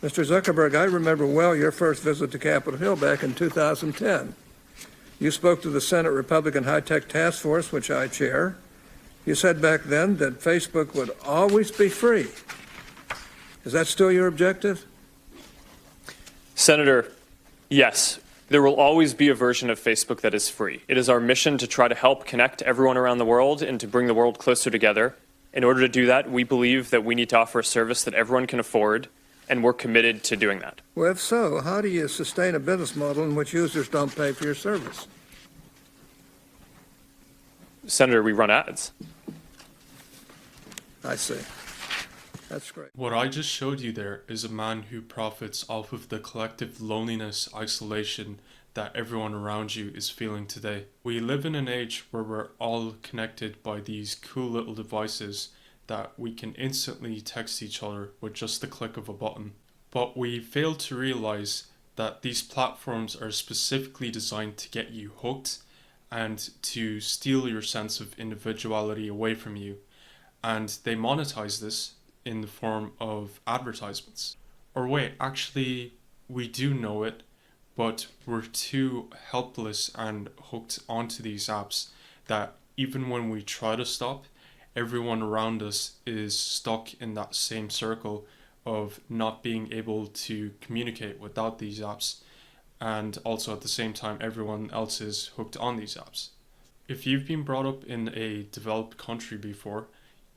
Mr. Zuckerberg, I remember well your first visit to Capitol Hill back in 2010. You spoke to the Senate Republican High-Tech Task Force, which I chair. You said back then that Facebook would always be free. Is that still your objective? Senator, yes. There will always be a version of Facebook that is free. It is our mission to try to help connect everyone around the world and to bring the world closer together. In order to do that, we believe that we need to offer a service that everyone can afford, and we're committed to doing that. Well, if so, how do you sustain a business model in which users don't pay for your service? Senator, we run ads. I see. That's great. What I just showed you there is a man who profits off of the collective loneliness, isolation that everyone around you is feeling today. We live in an age where we're all connected by these cool little devices that we can instantly text each other with just the click of a button. But we fail to realize that these platforms are specifically designed to get you hooked and to steal your sense of individuality away from you. And they monetize this in the form of advertisements. Or wait, actually, we do know it, but we're too helpless and hooked onto these apps that even when we try to stop, everyone around us is stuck in that same circle of not being able to communicate without these apps. And also at the same time, everyone else is hooked on these apps. If you've been brought up in a developed country before,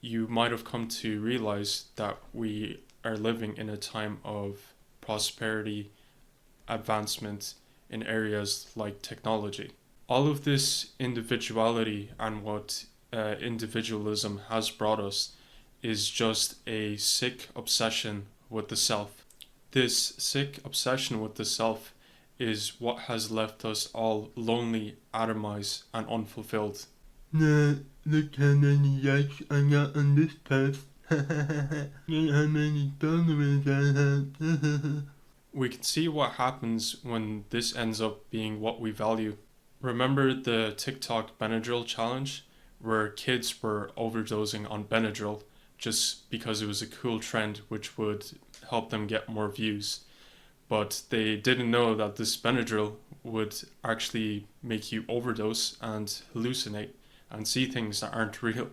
you might have come to realize that we are living in a time of prosperity, advancement in areas like technology. All of this individuality and what individualism has brought us is just a sick obsession with the self. This sick obsession with the self is what has left us all lonely, atomized, and unfulfilled. Look how many likes I got on this post. Look how many followers I have. We can see what happens when this ends up being what we value. Remember the TikTok Benadryl challenge, where kids were overdosing on Benadryl just because it was a cool trend which would help them get more views. But they didn't know that this Benadryl would actually make you overdose and hallucinate and see things that aren't real.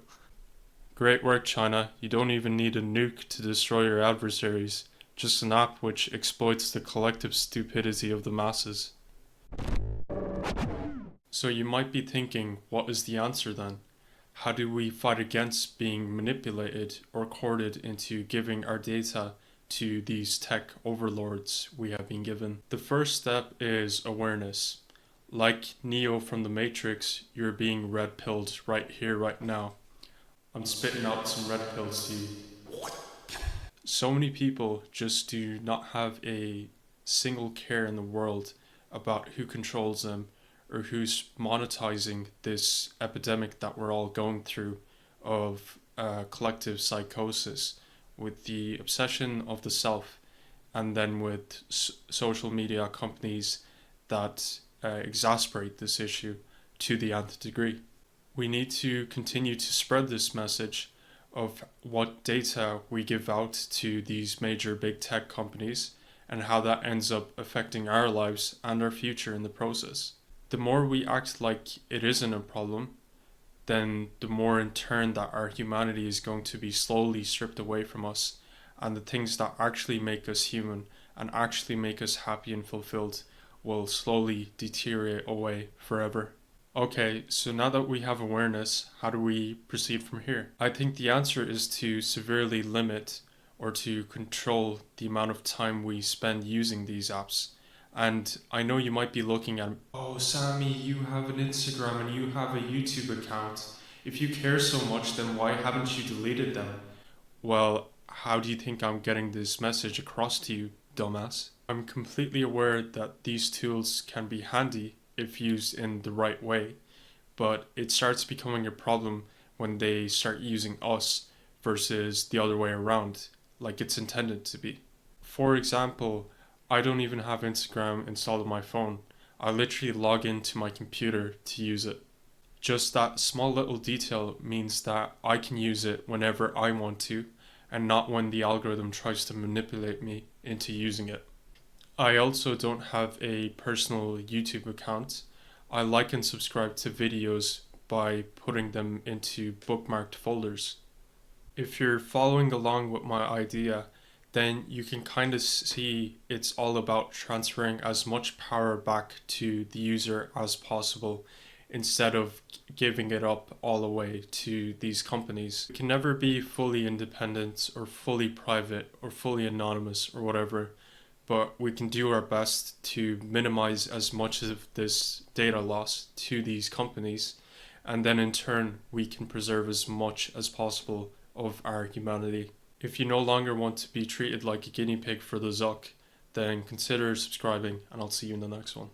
Great work, China. You don't even need a nuke to destroy your adversaries. Just an app which exploits the collective stupidity of the masses. So you might be thinking, what is the answer then? How do we fight against being manipulated or courted into giving our data to these tech overlords we have been given? The first step is awareness. Like Neo from the Matrix, you're being red-pilled right here, right now. I'm spitting out some red pills to you. So many people just do not have a single care in the world about who controls them or who's monetizing this epidemic that we're all going through of collective psychosis with the obsession of the self, and then with social media companies that exasperate this issue to the nth degree. We need to continue to spread this message of what data we give out to these major big tech companies and how that ends up affecting our lives and our future in the process. The more we act like it isn't a problem, then the more in turn that our humanity is going to be slowly stripped away from us, and the things that actually make us human and actually make us happy and fulfilled will slowly deteriorate away forever. Okay, so now that we have awareness, how do we proceed from here? I think the answer is to severely limit or to control the amount of time we spend using these apps. And I know you might be looking at, oh Sammy, you have an Instagram and you have a YouTube account. If you care so much, then why haven't you deleted them? Well, how do you think I'm getting this message across to you, dumbass? I'm completely aware that these tools can be handy if used in the right way, but it starts becoming a problem when they start using us versus the other way around, like it's intended to be. For example, I don't even have Instagram installed on my phone. I literally log into my computer to use it. Just that small little detail means that I can use it whenever I want to, and not when the algorithm tries to manipulate me into using it. I also don't have a personal YouTube account. I like and subscribe to videos by putting them into bookmarked folders. If you're following along with my idea, then you can kind of see it's all about transferring as much power back to the user as possible instead of giving it up all away to these companies. It can never be fully independent or fully private or fully anonymous or whatever, but we can do our best to minimize as much of this data loss to these companies, and then in turn we can preserve as much as possible of our humanity. If you no longer want to be treated like a guinea pig for the Zucc, then consider subscribing, and I'll see you in the next one.